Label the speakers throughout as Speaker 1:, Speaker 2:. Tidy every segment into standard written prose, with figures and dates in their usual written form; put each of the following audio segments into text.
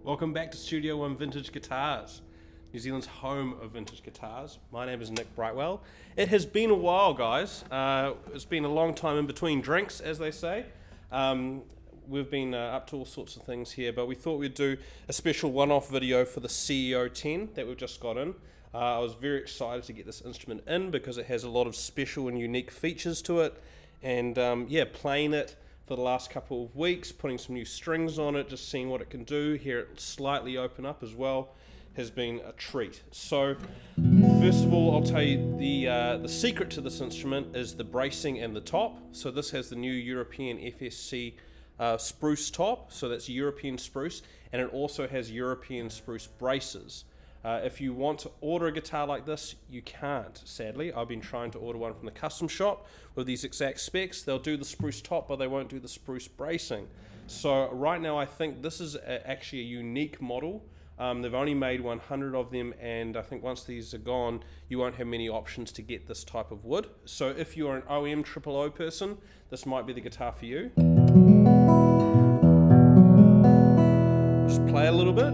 Speaker 1: Welcome back to Studio One Vintage Guitars, New Zealand's home of vintage guitars. My name is Nick Brightwell. It has been a while, guys. It's been a long time in between drinks, as they say. We've been up to all sorts of things here, but we thought we'd do a special one-off video for the CEO-10 that we've just got in. I was very excited to get this instrument in because it has a lot of special and unique features to it, and yeah, playing it for the last couple of weeks, putting some new strings on it, just seeing what it can do, hear it slightly open up as well, has been a treat. So first of all, I'll tell you the secret to this instrument is the bracing and the top. So this has the new European FSC spruce top, so that's European spruce, and it also has European spruce braces. If you want to order a guitar like this, you can't, sadly. I've been trying to order one from the custom shop with these exact specs. They'll do the spruce top, but they won't do the spruce bracing. So right now I think this is actually a unique model. They've only made 100 of them, and I think once these are gone, you won't have many options to get this type of wood. So if you're an OM O person, this might be the guitar for you. Just play a little bit.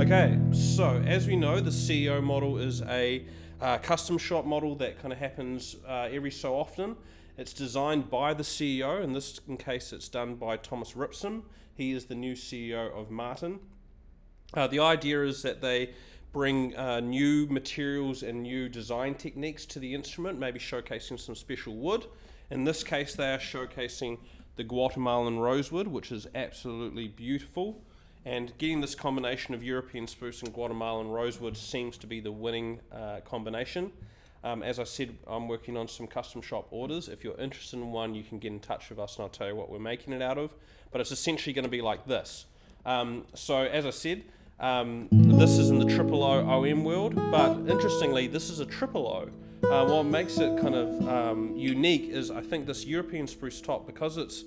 Speaker 1: Okay, so as we know, the CEO model is a custom shop model that kind of happens every so often. It's designed by the CEO, in this case it's done by Thomas Ripsam. He is the new CEO of Martin. The idea is that they bring new materials and new design techniques to the instrument, maybe showcasing some special wood. In this case they are showcasing the Guatemalan Rosewood, which is absolutely beautiful. And getting this combination of European spruce and Guatemalan rosewood seems to be the winning combination. As I said, I'm working on some custom shop orders. If you're interested in one, you can get in touch with us and I'll tell you what we're making it out of. But it's essentially going to be like this. So as I said, this is in the triple O OM world, but interestingly, this is a triple O. What makes it kind of unique is I think this European spruce top, because it's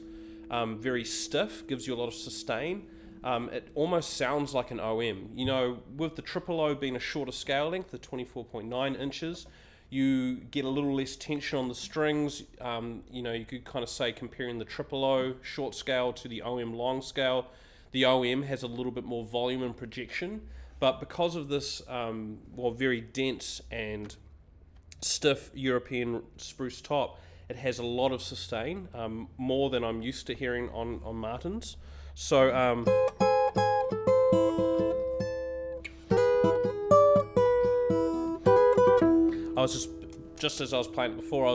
Speaker 1: very stiff, gives you a lot of sustain. It almost sounds like an OM. You know, with the triple O being a shorter scale length, the 24.9 inches, you get a little less tension on the strings. You know, you could kind of say comparing the triple O short scale to the OM long scale, the OM has a little bit more volume and projection, but because of this well, very dense and stiff European spruce top, it has a lot of sustain, more than I'm used to hearing on Martins. So I was just as I was playing it before, I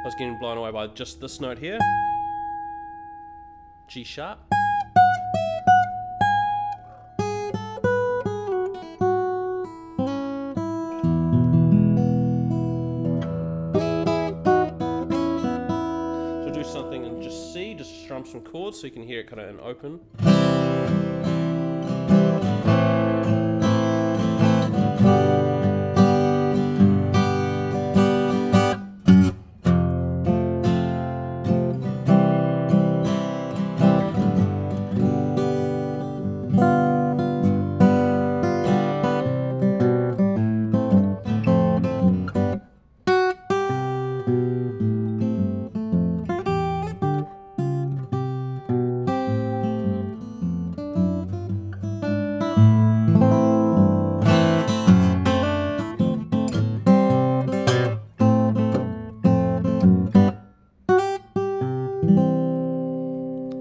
Speaker 1: was getting blown away by just this note here, G sharp. Something and just C, just strum some chords so you can hear it kind of in open.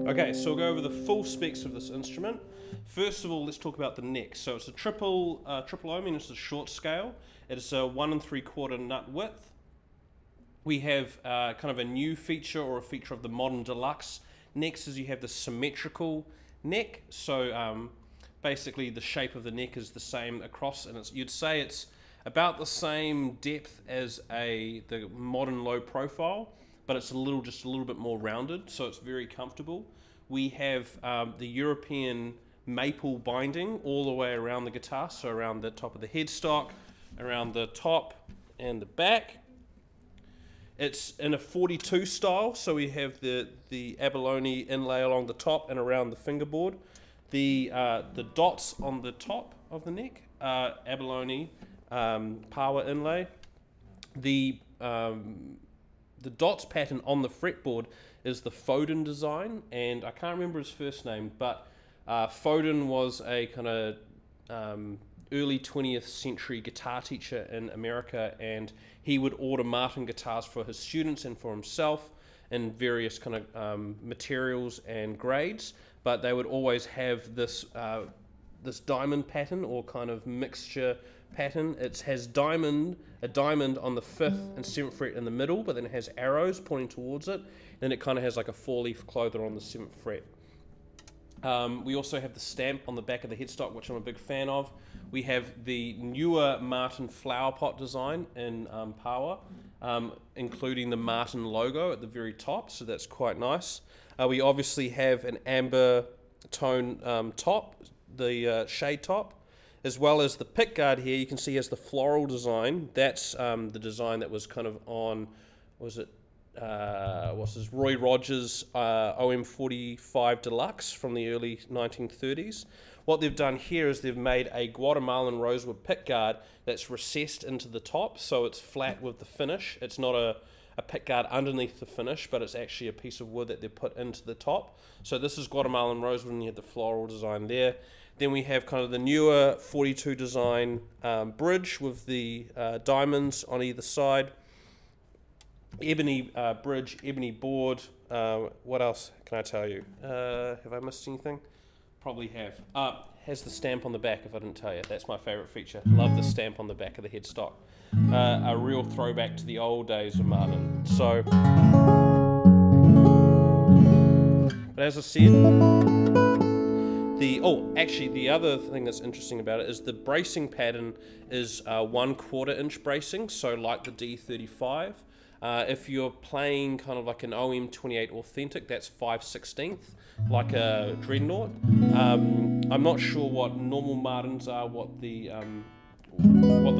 Speaker 1: Okay, so we'll go over the full specs of this instrument. First of all, let's talk about the neck. So it's a triple O, meaning it's a short scale. It is a 1 3/4 nut width. We have kind of a new feature, or a feature of the modern deluxe necks, is you have the symmetrical neck. So basically the shape of the neck is the same across, and you'd say it's about the same depth as the modern low profile, but it's just a little bit more rounded, so it's very comfortable. We have the European maple binding all the way around the guitar, so around the top of the headstock, around the top and the back. It's in a 42 style, so we have the abalone inlay along the top and around the fingerboard. The dots on the top of the neck are abalone power inlay. The dots pattern on the fretboard is the Foden design, and I can't remember his first name, but Foden was a kind of early 20th century guitar teacher in America, and he would order Martin guitars for his students and for himself in various kind of materials and grades, but they would always have this this diamond pattern or kind of mixture pattern. It has a diamond on the 5th and 7th fret in the middle, but then it has arrows pointing towards it. Then it kind of has like a 4-leaf clover on the 7th fret. We also have the stamp on the back of the headstock, which I'm a big fan of. We have the newer Martin flower pot design in power, including the Martin logo at the very top, so that's quite nice. We obviously have an Ambertone top, the shade top, as well as the pickguard here. You can see has the floral design. That's the design that was kind of on, was it, what's this, Roy Rogers OM45 Deluxe from the early 1930s. What they've done here is they've made a Guatemalan Rosewood pickguard that's recessed into the top, so it's flat with the finish. It's not a pickguard underneath the finish, but it's actually a piece of wood that they've put into the top. So this is Guatemalan Rosewood, and you have the floral design there. Then we have kind of the newer 42 design bridge with the diamonds on either side. Ebony bridge, ebony board. What else can I tell you? Have I missed anything? Probably have. Has the stamp on the back, if I didn't tell you. That's my favourite feature. Love the stamp on the back of the headstock. A real throwback to the old days of Martin. So, but as I said, actually the other thing that's interesting about it is the bracing pattern is 1/4 inch bracing, so like the D35. If you're playing kind of like an OM28 Authentic, that's 5/16, like a Dreadnought. I'm not sure what normal Martins are, what the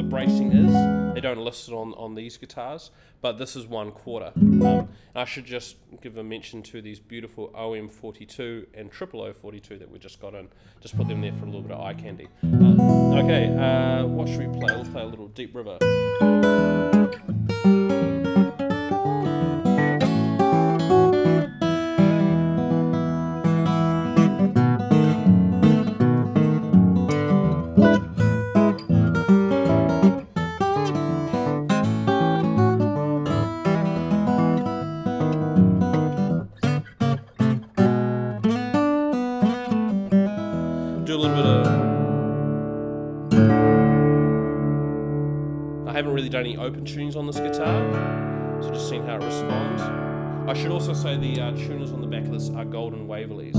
Speaker 1: bracing is. They don't list it on these guitars, but this is 1/4. And I should just give a mention to these beautiful OM42 and 00042 that we just got in. Just put them there for a little bit of eye candy. Okay, what should we play? We'll play a little Deep River. I haven't really done any open tunings on this guitar, so just seeing how it responds. I should also say the tuners on the back of this are Golden Waverleys.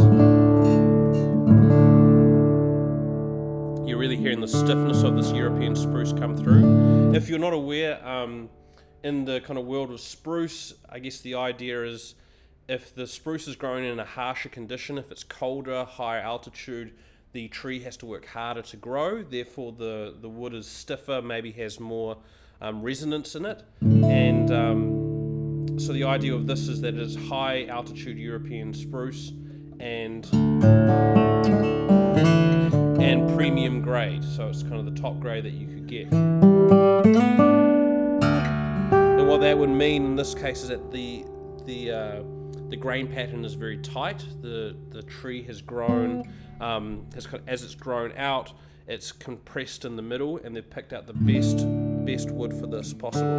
Speaker 1: You're really hearing the stiffness of this European spruce come through. If you're not aware, in the kind of world of spruce, I guess the idea is if the spruce is growing in a harsher condition, if it's colder, higher altitude, the tree has to work harder to grow, therefore the wood is stiffer, maybe has more resonance in it. And so the idea of this is that it is high altitude European spruce and premium grade, so it's kind of the top grade that you could get. And what that would mean in this case is that the grain pattern is very tight. The tree has grown, as it's grown out, it's compressed in the middle, and they've picked out the best wood for this possible.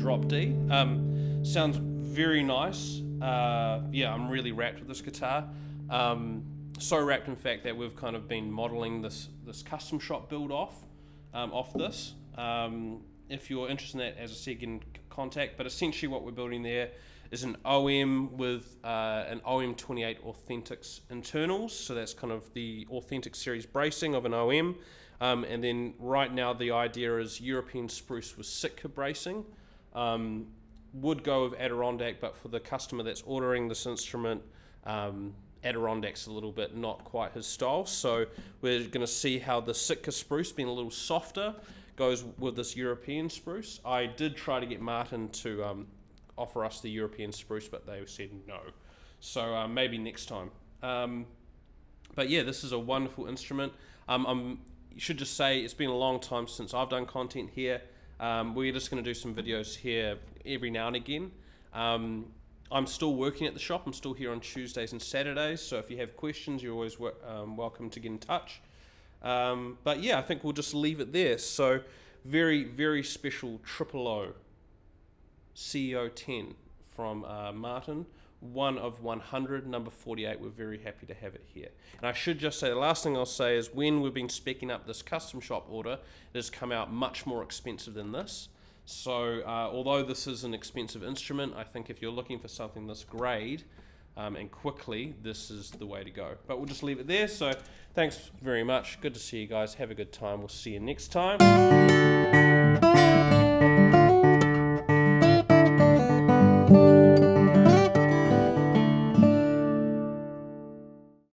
Speaker 1: drop D. Sounds very nice. Yeah, I'm really wrapped with this guitar. So wrapped, in fact, that we've kind of been modeling this custom shop build off this. If you're interested in that, as I said, get in contact. But essentially what we're building there is an OM with an OM28 Authentics internals. So that's kind of the Authentic series bracing of an OM. And then right now the idea is European Spruce with Sitka bracing. Would go with Adirondack, but for the customer that's ordering this instrument, Adirondack's a little bit not quite his style. So we're going to see how the Sitka spruce, being a little softer, goes with this European spruce. I did try to get Martin to offer us the European spruce, but they said no. So maybe next time. But yeah, this is a wonderful instrument. You should just say it's been a long time since I've done content here. We're just going to do some videos here every now and again. I'm still working at the shop. I'm still here on Tuesdays and Saturdays. So if you have questions, you're always welcome to get in touch. But yeah, I think we'll just leave it there. So very, very special O CEO-10 from Martin. 1 of 100, number 48. We're very happy to have it here. And I should just say, the last thing I'll say is when we've been speccing up this custom shop order, it has come out much more expensive than this. So although this is an expensive instrument, I think if you're looking for something this grade and quickly, this is the way to go. But we'll just leave it there. So thanks very much. Good to see you guys. Have a good time. We'll see you next time.